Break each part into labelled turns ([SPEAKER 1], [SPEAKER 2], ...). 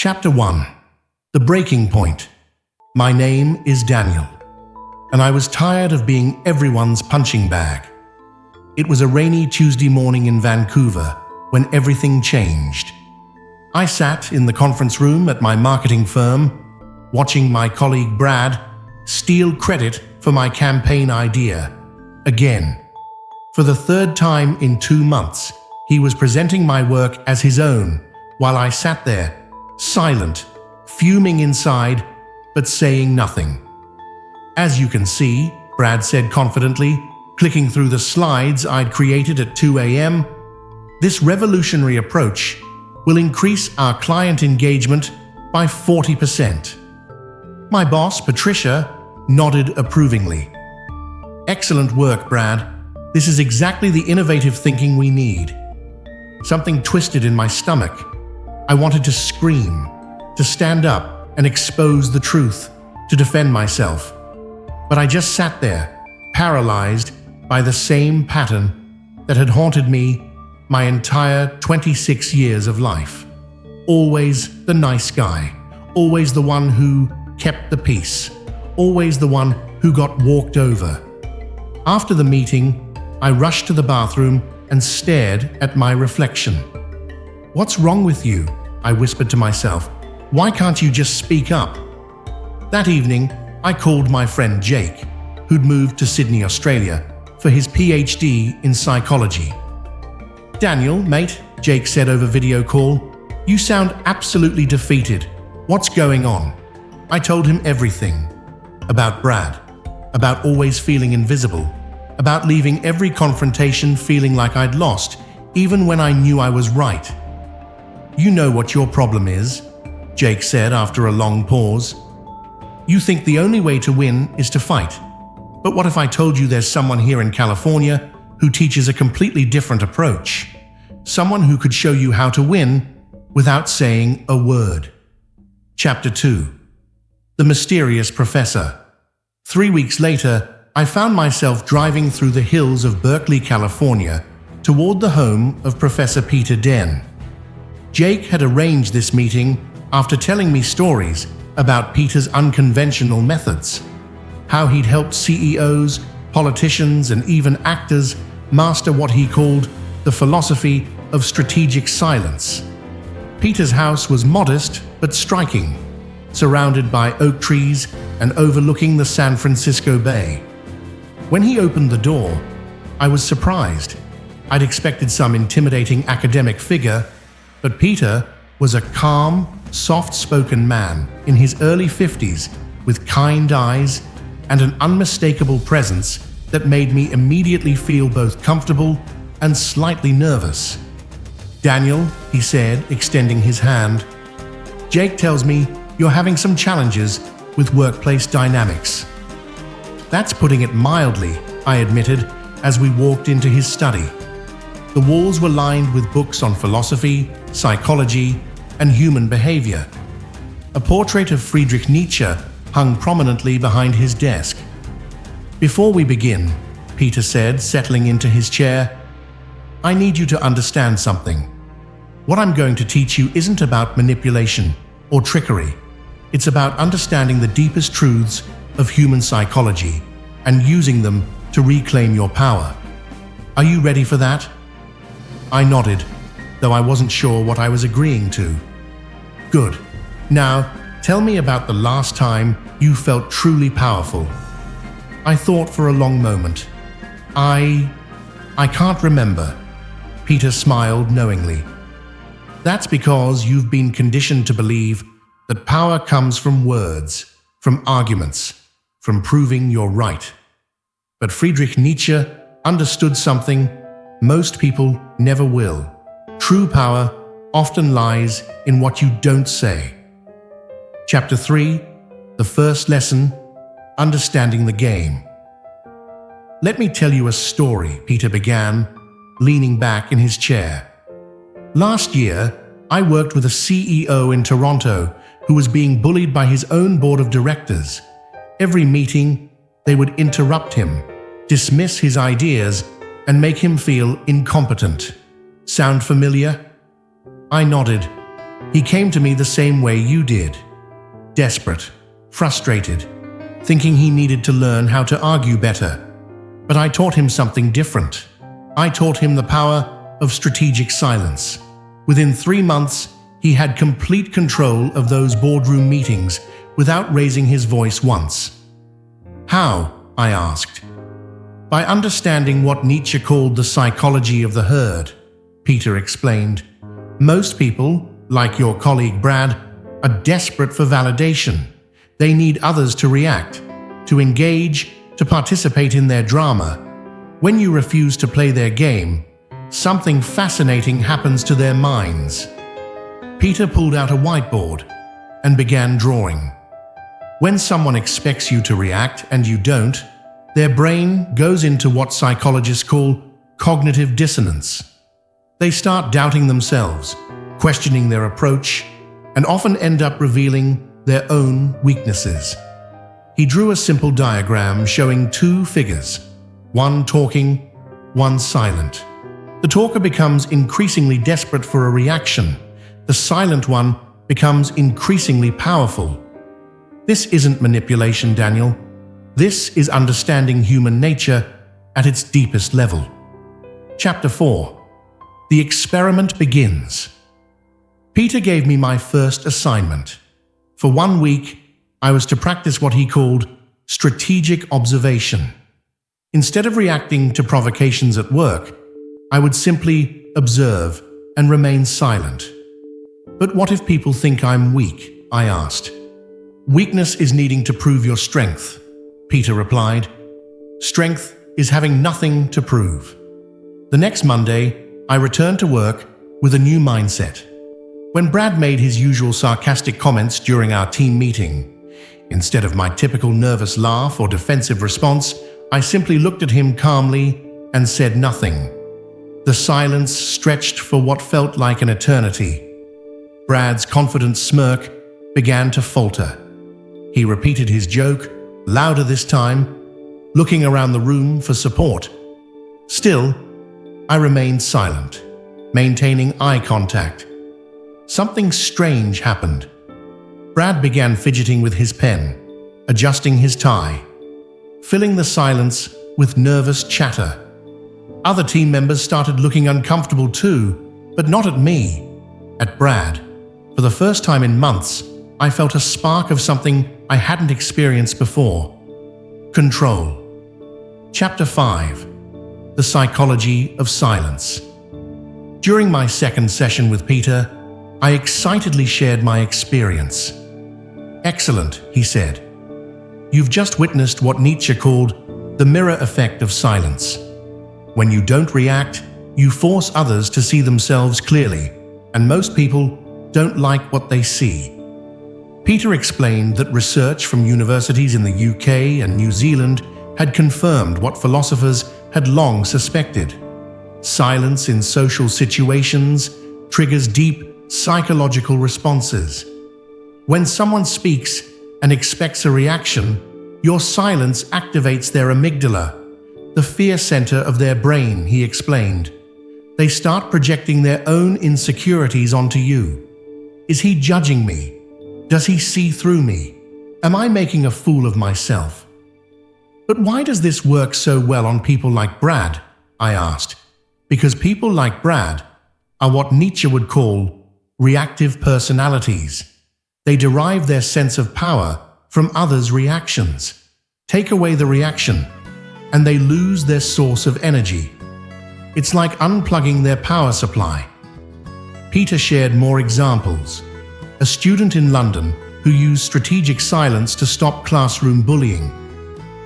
[SPEAKER 1] Chapter 1. The Breaking Point. My name is Daniel, and I was tired of being everyone's punching bag. It was a rainy Tuesday morning in Vancouver when everything changed. I sat in the conference room at my marketing firm, watching my colleague Brad steal credit for my campaign idea. Again, for the third time in 2 months, he was presenting my work as his own, while I sat there, silent, fuming inside, but saying nothing. "As you can see," Brad said confidently, clicking through the slides I'd created at 2 a.m., "this revolutionary approach will increase our client engagement by 40%. My boss, Patricia, nodded approvingly. "Excellent work, Brad. This is exactly the innovative thinking we need." Something twisted in my stomach. I wanted to scream, to stand up and expose the truth, to defend myself. But I just sat there, paralyzed by the same pattern that had haunted me my entire 26 years of life. Always the nice guy, always the one who kept the peace, always the one who got walked over. After the meeting, I rushed to the bathroom and stared at my reflection. "What's wrong with you?" I whispered to myself. "Why can't you just speak up?" That evening, I called my friend Jake, who'd moved to Sydney, Australia, for his PhD in psychology. "Daniel, mate," Jake said over video call, "you sound absolutely defeated. What's going on?" I told him everything. About Brad, about always feeling invisible, about leaving every confrontation feeling like I'd lost, even when I knew I was right. "You know what your problem is," Jake said after a long pause. "You think the only way to win is to fight. But what if I told you there's someone here in California who teaches a completely different approach? Someone who could show you how to win without saying a word." Chapter 2. The Mysterious Professor. 3 weeks later, I found myself driving through the hills of Berkeley, California, toward the home of Professor Peter Den. Jake had arranged this meeting after telling me stories about Peter's unconventional methods, how he'd helped CEOs, politicians, and even actors master what he called the philosophy of strategic silence. Peter's house was modest but striking, surrounded by oak trees and overlooking the San Francisco Bay. When he opened the door, I was surprised. I'd expected some intimidating academic figure, but Peter was a calm, soft-spoken man in his early 50s with kind eyes and an unmistakable presence that made me immediately feel both comfortable and slightly nervous. "Daniel," he said, extending his hand, "Jake tells me you're having some challenges with workplace dynamics." "That's putting it mildly," I admitted as we walked into his study. The walls were lined with books on philosophy, psychology, and human behavior. A portrait of Friedrich Nietzsche hung prominently behind his desk. "Before we begin," Peter said, settling into his chair, "I need you to understand something. What I'm going to teach you isn't about manipulation or trickery. It's about understanding the deepest truths of human psychology and using them to reclaim your power. Are you ready for that?" I nodded, though I wasn't sure what I was agreeing to. "Good. Now, tell me about the last time you felt truly powerful." I thought for a long moment. I can't remember." Peter smiled knowingly. "That's because you've been conditioned to believe that power comes from words, from arguments, from proving you're right. But Friedrich Nietzsche understood something most people never will. True power often lies in what you don't say." Chapter 3. The First Lesson. Understanding the Game. "Let me tell you a story," Peter began, leaning back in his chair. "Last year, I worked with a CEO in Toronto who was being bullied by his own board of directors. Every meeting, they would interrupt him, dismiss his ideas, and make him feel incompetent. Sound familiar?" I nodded. He came to me the same way you did. Desperate, frustrated, thinking he needed to learn how to argue better. But I taught him something different. I taught him the power of strategic silence. Within 3 months, he had complete control of those boardroom meetings without raising his voice once. How? I asked. By understanding what Nietzsche called the psychology of the herd, Peter explained. Most people, like your colleague Brad, are desperate for validation. They need others to react, to engage, to participate in their drama. When you refuse to play their game, something fascinating happens to their minds. Peter pulled out a whiteboard and began drawing. When someone expects you to react and you don't, their brain goes into what psychologists call cognitive dissonance. They start doubting themselves, questioning their approach, and often end up revealing their own weaknesses. He drew a simple diagram showing 2 figures, one talking, one silent. The talker becomes increasingly desperate for a reaction. The silent one becomes increasingly powerful. This isn't manipulation, Daniel. This is understanding human nature at its deepest level. Chapter 4. The experiment begins. Peter gave me my first assignment. For 1 week, I was to practice what he called strategic observation. Instead of reacting to provocations at work, I would simply observe and remain silent. But what if people think I'm weak? I asked. Weakness is needing to prove your strength, Peter replied. Strength is having nothing to prove. The next Monday, I returned to work with a new mindset. When Brad made his usual sarcastic comments during our team meeting, instead of my typical nervous laugh or defensive response, I simply looked at him calmly and said nothing. The silence stretched for what felt like an eternity. Brad's confident smirk began to falter. He repeated his joke, louder this time, looking around the room for support. Still, I remained silent, maintaining eye contact. Something strange happened. Brad began fidgeting with his pen, adjusting his tie, filling the silence with nervous chatter. Other team members started looking uncomfortable too, but not at me, at Brad. For the first time in months, I felt a spark of something I hadn't experienced before. Control. Chapter 5. The Psychology of Silence. During my second session with Peter, I excitedly shared my experience. Excellent, he said. You've just witnessed what Nietzsche called the mirror effect of silence. When you don't react, you force others to see themselves clearly, and most people don't like what they see. Peter explained that research from universities in the UK and New Zealand had confirmed what philosophers had long suspected. Silence in social situations triggers deep psychological responses. When someone speaks and expects a reaction, your silence activates their amygdala, the fear center of their brain, he explained. They start projecting their own insecurities onto you. Is he judging me? Does he see through me? Am I making a fool of myself? But why does this work so well on people like Brad? I asked. Because people like Brad are what Nietzsche would call reactive personalities. They derive their sense of power from others' reactions. Take away the reaction, and they lose their source of energy. It's like unplugging their power supply. Peter shared more examples. A student in London who used strategic silence to stop classroom bullying.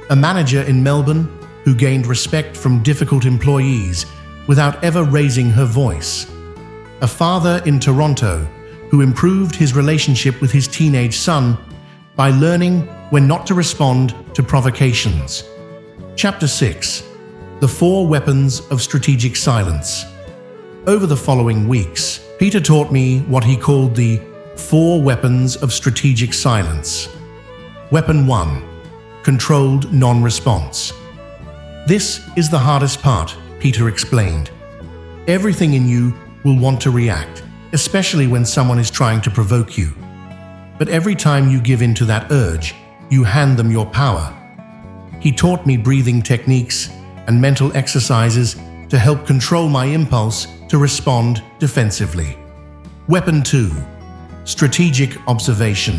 [SPEAKER 1] A manager in Melbourne who gained respect from difficult employees without ever raising her voice. A father in Toronto who improved his relationship with his teenage son by learning when not to respond to provocations. Chapter 6. The 4 Weapons of Strategic Silence. Over the following weeks, Peter taught me what he called the 4 Weapons of Strategic Silence. Weapon 1. Controlled non-response. This is the hardest part, Peter explained. Everything in you will want to react. especially when someone is trying to provoke you. But every time you give in to that urge, you hand them your power. He taught me breathing techniques and mental exercises to help control my impulse to respond defensively. Weapon 2. Strategic observation.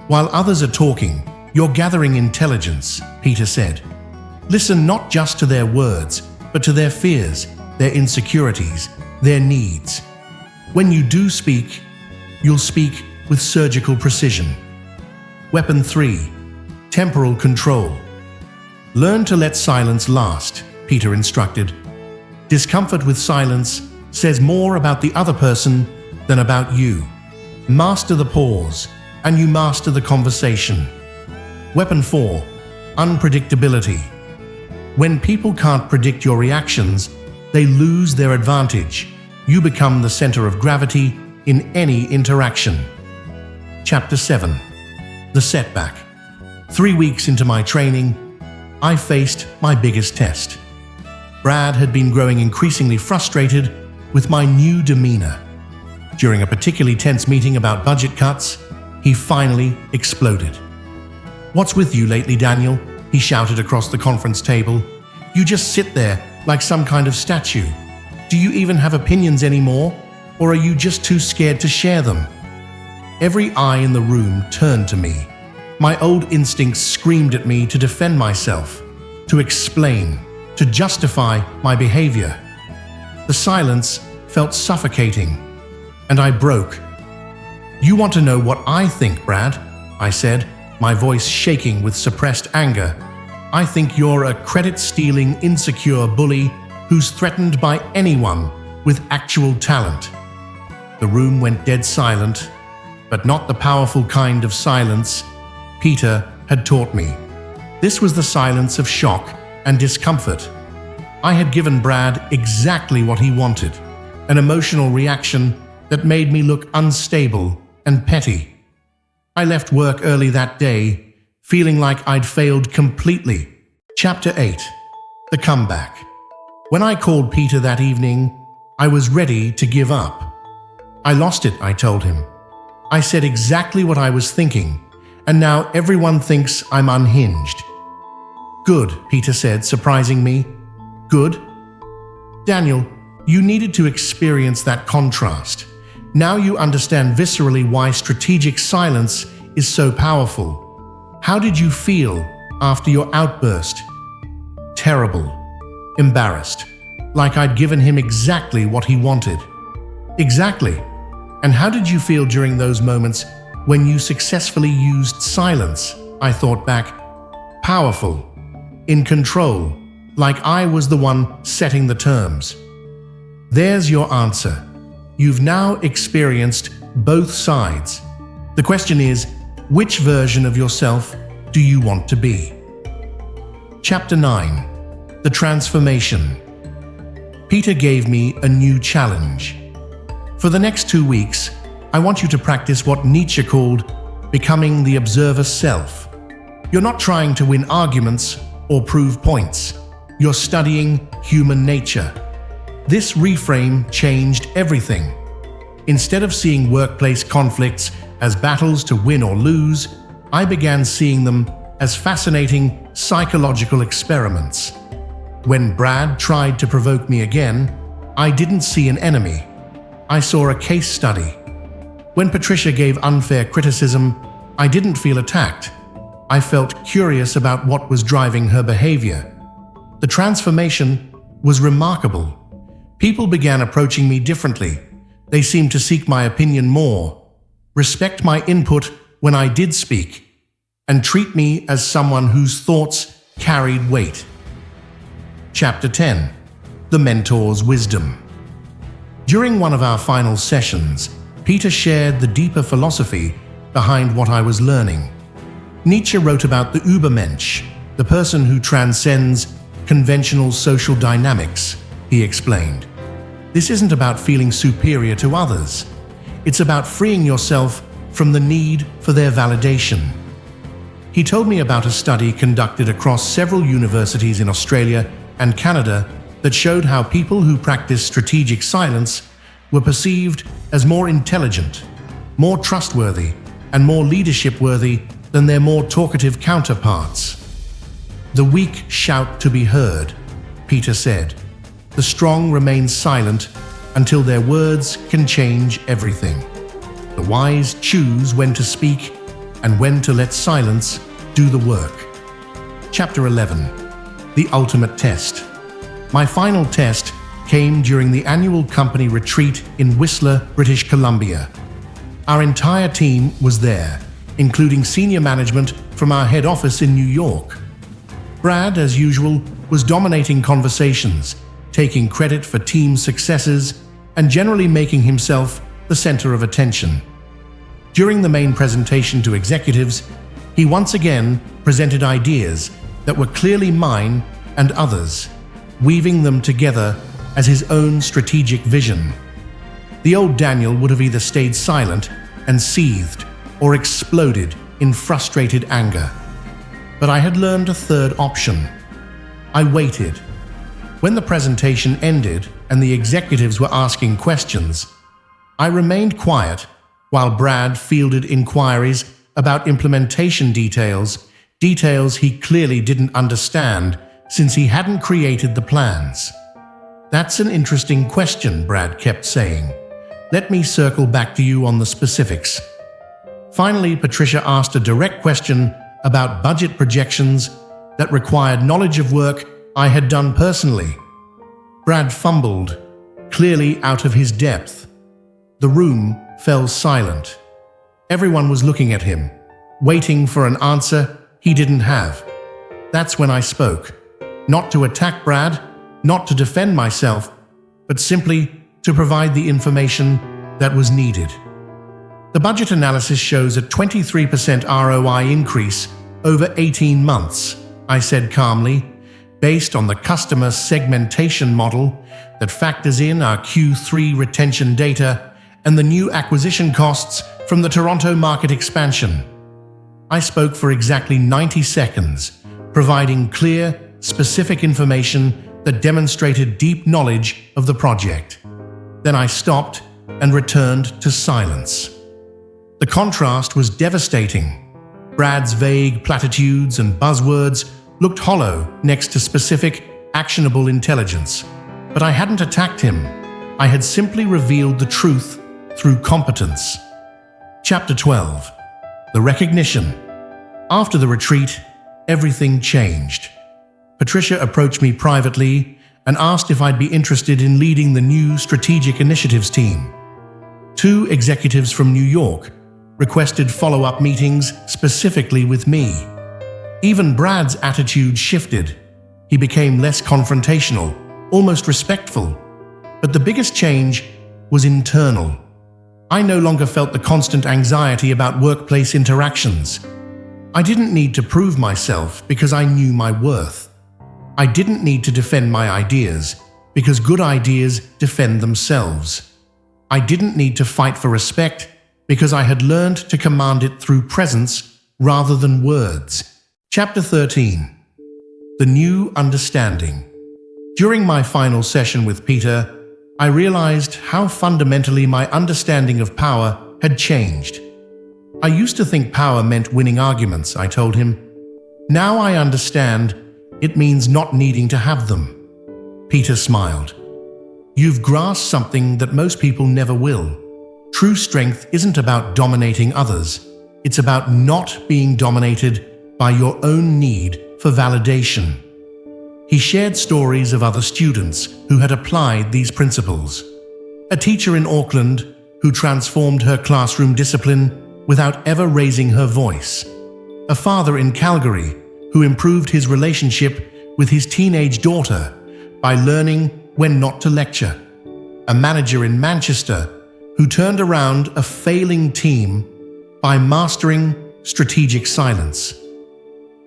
[SPEAKER 1] While others are talking, you're gathering intelligence, Peter said. Listen not just to their words, but to their fears, their insecurities, their needs. When you do speak, you'll speak with surgical precision. Weapon 3. Temporal control. Learn to let silence last, Peter instructed. Discomfort with silence says more about the other person than about you. Master the pause, and you master the conversation. Weapon 4. Unpredictability. When people can't predict your reactions, they lose their advantage. You become the center of gravity in any interaction. Chapter 7. The setback. 3 weeks into my training, I faced my biggest test. Brad had been growing increasingly frustrated with my new demeanor. During a particularly tense meeting about budget cuts, he finally exploded. "What's with you lately, Daniel?" he shouted across the conference table. "You just sit there like some kind of statue. Do you even have opinions anymore, or are you just too scared to share them?" Every eye in the room turned to me. My old instincts screamed at me to defend myself, to explain, to justify my behavior. The silence felt suffocating, and I broke. "You want to know what I think, Brad?" I said, my voice shaking with suppressed anger. "I think you're a credit-stealing, insecure bully who's threatened by anyone with actual talent." The room went dead silent, but not the powerful kind of silence Peter had taught me. This was the silence of shock and discomfort. I had given Brad exactly what he wanted, an emotional reaction that made me look unstable and petty. I left work early that day, feeling like I'd failed completely. Chapter 8. The comeback. When I called Peter that evening, I was ready to give up. "I lost it," I told him. "I said exactly what I was thinking, and now everyone thinks I'm unhinged." "Good," Peter said, surprising me. "Good? Daniel, you needed to experience that contrast. Now you understand viscerally why strategic silence is so powerful. How did you feel after your outburst?" "Terrible. Embarrassed. Like I'd given him exactly what he wanted." "Exactly. And how did you feel during those moments when you successfully used silence?" I thought back. "Powerful. In control. Like I was the one setting the terms." There's your answer. You've now experienced both sides. The question is, which version of yourself do you want to be? Chapter 9. The transformation. Peter gave me a new challenge. For the next 2 weeks, I want you to practice what Nietzsche called becoming the observer self. You're not trying to win arguments or prove points. You're studying human nature. This reframe changed everything. Instead of seeing workplace conflicts as battles to win or lose, I began seeing them as fascinating psychological experiments. When Brad tried to provoke me again, I didn't see an enemy. I saw a case study. When Patricia gave unfair criticism, I didn't feel attacked. I felt curious about what was driving her behavior. The transformation was remarkable. People began approaching me differently. They seemed to seek my opinion more, respect my input when I did speak, and treat me as someone whose thoughts carried weight. Chapter 10. The Mentor's Wisdom. During one of our final sessions, Peter shared the deeper philosophy behind what I was learning. Nietzsche wrote about the Übermensch, the person who transcends conventional social dynamics, he explained. This isn't about feeling superior to others. It's about freeing yourself from the need for their validation. He told me about a study conducted across several universities in Australia and Canada that showed how people who practice strategic silence were perceived as more intelligent, more trustworthy, and more leadership-worthy than their more talkative counterparts. "The weak shout to be heard," Peter said. "The strong remain silent until their words can change everything. The wise choose when to speak and when to let silence do the work." Chapter 11. The Ultimate Test. My final test came during the annual company retreat in Whistler, British Columbia. Our entire team was there, including senior management from our head office in New York. Brad, as usual, was dominating conversations, taking credit for team successes, and generally making himself the center of attention. During the main presentation to executives, he once again presented ideas that were clearly mine and others, weaving them together as his own strategic vision. The old Daniel would have either stayed silent and seethed or exploded in frustrated anger. But I had learned a third option. I waited. When the presentation ended and the executives were asking questions, I remained quiet while Brad fielded inquiries about implementation details he clearly didn't understand since he hadn't created the plans. "That's an interesting question," Brad kept saying. "Let me circle back to you on the specifics." Finally, Patricia asked a direct question about budget projections that required knowledge of work I had done personally. Brad fumbled, clearly out of his depth. The room fell silent. Everyone was looking at him, waiting for an answer he didn't have. That's when I spoke. Not to attack Brad, not to defend myself, but simply to provide the information that was needed. "The budget analysis shows a 23% ROI increase over 18 months, I said calmly, "based on the customer segmentation model that factors in our Q3 retention data and the new acquisition costs from the Toronto market expansion." I spoke for exactly 90 seconds, providing clear, specific information that demonstrated deep knowledge of the project. Then I stopped and returned to silence. The contrast was devastating. Brad's vague platitudes and buzzwords looked hollow next to specific, actionable intelligence. But I hadn't attacked him. I had simply revealed the truth through competence. Chapter 12. The Recognition. After the retreat, everything changed. Patricia approached me privately and asked if I'd be interested in leading the new Strategic Initiatives team. 2 executives from New York requested follow-up meetings specifically with me. Even Brad's attitude shifted. He became less confrontational, almost respectful. But the biggest change was internal. I no longer felt the constant anxiety about workplace interactions. I didn't need to prove myself because I knew my worth. I didn't need to defend my ideas because good ideas defend themselves. I didn't need to fight for respect because I had learned to command it through presence rather than words. Chapter 13. The New Understanding. During my final session with Peter, I realized how fundamentally my understanding of power had changed. I used to think power meant winning arguments, I told him. Now I understand it means not needing to have them. Peter smiled. "You've grasped something that most people never will. True strength isn't about dominating others. It's about not being dominated by your own need for validation." He shared stories of other students who had applied these principles. A teacher in Auckland who transformed her classroom discipline without ever raising her voice. A father in Calgary who improved his relationship with his teenage daughter by learning when not to lecture. A manager in Manchester who turned around a failing team by mastering strategic silence.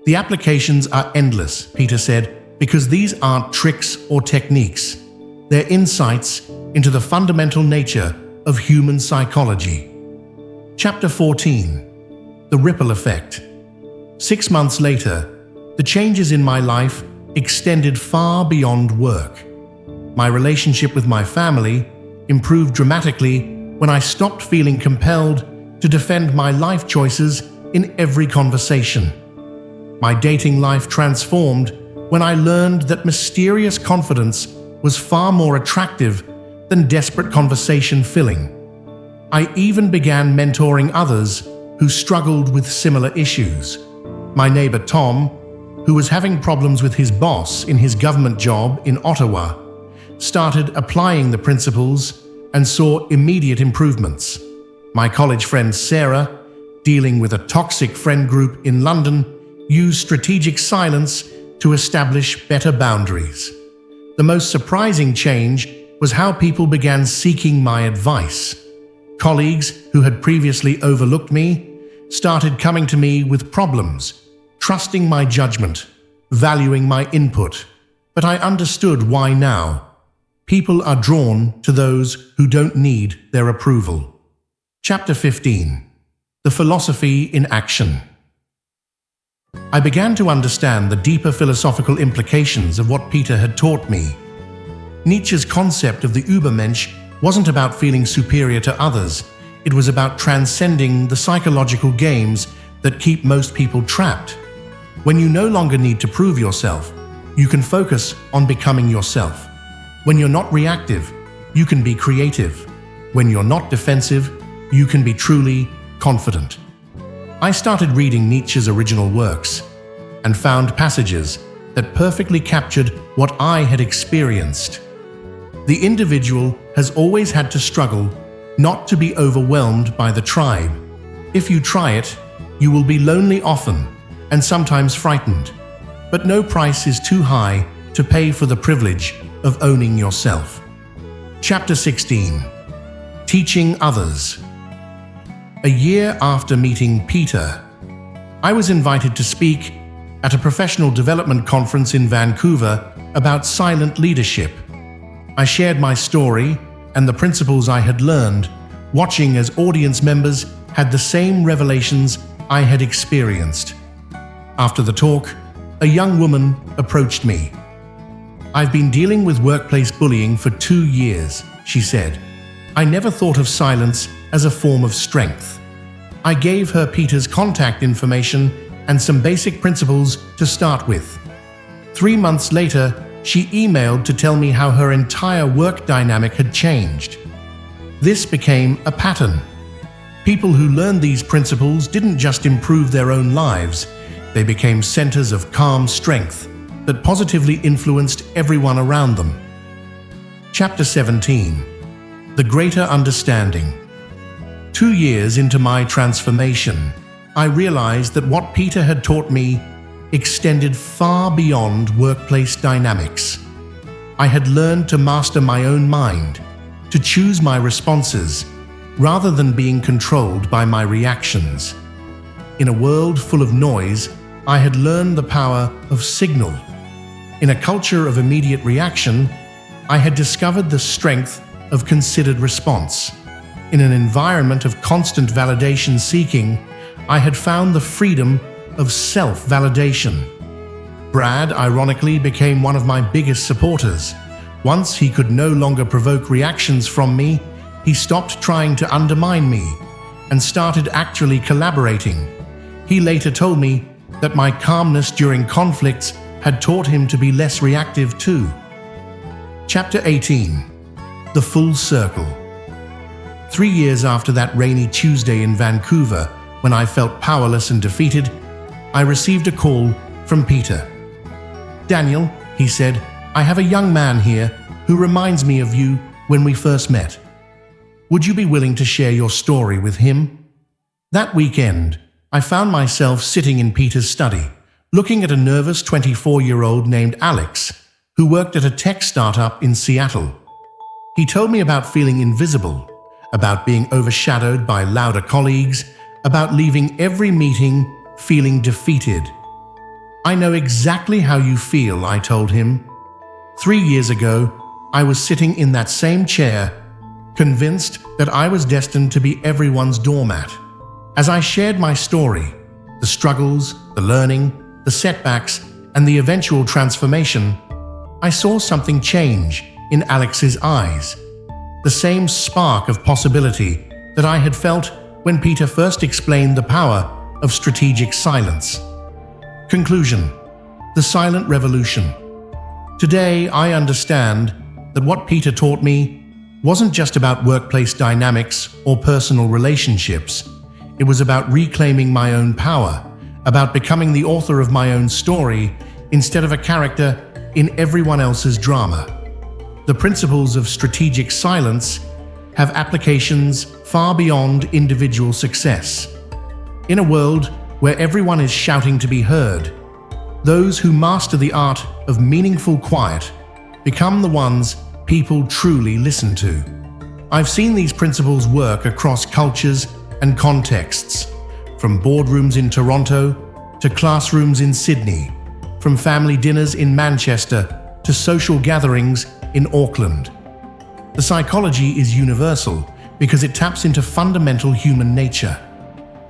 [SPEAKER 1] "The applications are endless," Peter said, "because these aren't tricks or techniques. They're insights into the fundamental nature of human psychology." Chapter 14. The Ripple Effect. 6 months later, the changes in my life extended far beyond work. My relationship with my family, improved dramatically when I stopped feeling compelled to defend my life choices in every conversation. My dating life transformed when I learned that mysterious confidence was far more attractive than desperate conversation filling. I even began mentoring others who struggled with similar issues. My neighbor Tom, who was having problems with his boss in his government job in Ottawa, started applying the principles and saw immediate improvements. My college friend Sarah, dealing with a toxic friend group in London, used strategic silence to establish better boundaries. The most surprising change was how people began seeking my advice. Colleagues who had previously overlooked me started coming to me with problems, trusting my judgment, valuing my input. But I understood why now. People are drawn to those who don't need their approval. Chapter 15. The Philosophy in Action. I began to understand the deeper philosophical implications of what Peter had taught me. Nietzsche's concept of the Übermensch wasn't about feeling superior to others. It was about transcending the psychological games that keep most people trapped. When you no longer need to prove yourself, you can focus on becoming yourself. When you're not reactive, you can be creative. When you're not defensive, you can be truly confident. I started reading Nietzsche's original works and found passages that perfectly captured what I had experienced. The individual has always had to struggle not to be overwhelmed by the tribe. If you try it, you will be lonely often and sometimes frightened, but no price is too high to pay for the privilege of owning yourself. Chapter 16. Teaching Others. A year after meeting Peter, I was invited to speak at a professional development conference in Vancouver about silent leadership. I shared my story and the principles I had learned, watching as audience members had the same revelations I had experienced. After the talk, a young woman approached me. "I've been dealing with workplace bullying for 2 years," she said. I never thought of silence as a form of strength. I gave her Peter's contact information and some basic principles to start with. 3 months later, she emailed to tell me how her entire work dynamic had changed. This became a pattern. People who learned these principles didn't just improve their own lives, they became centers of calm strength that positively influenced everyone around them. Chapter 17. The Greater Understanding. 2 years into my transformation, I realized that what Peter had taught me extended far beyond workplace dynamics. I had learned to master my own mind, to choose my responses, rather than being controlled by my reactions. In a world full of noise, I had learned the power of signal. In a culture of immediate reaction, I had discovered the strength of considered response. In an environment of constant validation seeking, I had found the freedom of self-validation. Brad, ironically, became one of my biggest supporters. Once he could no longer provoke reactions from me, he stopped trying to undermine me and started actually collaborating. He later told me that my calmness during conflicts had taught him to be less reactive too. Chapter 18. The Full Circle. 3 years after that rainy Tuesday in Vancouver, when I felt powerless and defeated, I received a call from Peter. "Daniel," he said, "I have a young man here who reminds me of you when we first met. Would you be willing to share your story with him?" That weekend, I found myself sitting in Peter's study, looking at a nervous 24-year-old named Alex, who worked at a tech startup in Seattle. He told me about feeling invisible, about being overshadowed by louder colleagues, about leaving every meeting feeling defeated. "I know exactly how you feel," I told him. 3 years ago, I was sitting in that same chair, convinced that I was destined to be everyone's doormat. As I shared my story, the struggles, the learning, the setbacks, and the eventual transformation, I saw something change in Alex's eyes. the same spark of possibility that I had felt when Peter first explained the power of strategic silence. Conclusion: the silent revolution. Today, I understand that what Peter taught me wasn't just about workplace dynamics or personal relationships. It was about reclaiming my own power, about becoming the author of my own story instead of a character in everyone else's drama. The principles of strategic silence have applications far beyond individual success. In a world where everyone is shouting to be heard, those who master the art of meaningful quiet become the ones people truly listen to. I've seen these principles work across cultures and contexts, from boardrooms in Toronto to classrooms in Sydney, from family dinners in Manchester to social gatherings in Auckland. The psychology is universal because it taps into fundamental human nature.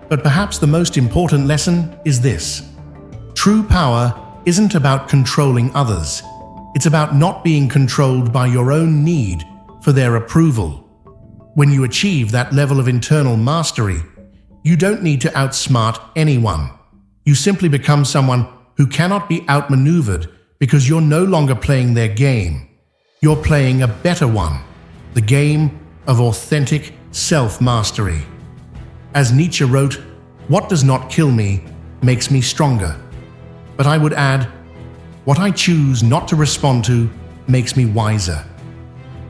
[SPEAKER 1] But perhaps the most important lesson is this: true power isn't about controlling others. It's about not being controlled by your own need for their approval. When you achieve that level of internal mastery, you don't need to outsmart anyone. You simply become someone who cannot be outmaneuvered because you're no longer playing their game. You're playing a better one, the game of authentic self-mastery. As Nietzsche wrote, "What does not kill me makes me stronger." But I would add, what I choose not to respond to makes me wiser.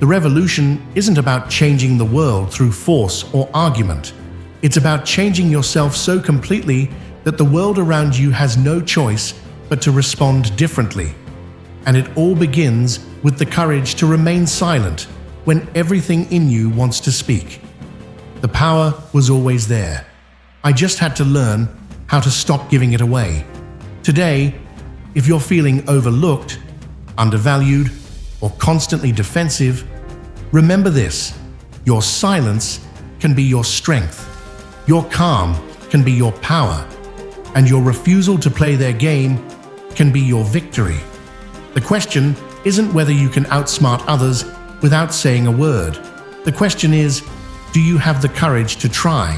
[SPEAKER 1] The revolution isn't about changing the world through force or argument. It's about changing yourself so completely that the world around you has no choice but to respond differently. And it all begins with the courage to remain silent when everything in you wants to speak. The power was always there. I just had to learn how to stop giving it away. Today, if you're feeling overlooked, undervalued, or constantly defensive, remember this: your silence can be your strength, your calm can be your power, and your refusal to play their game can be your victory. The question isn't whether you can outsmart others without saying a word. The question is, do you have the courage to try?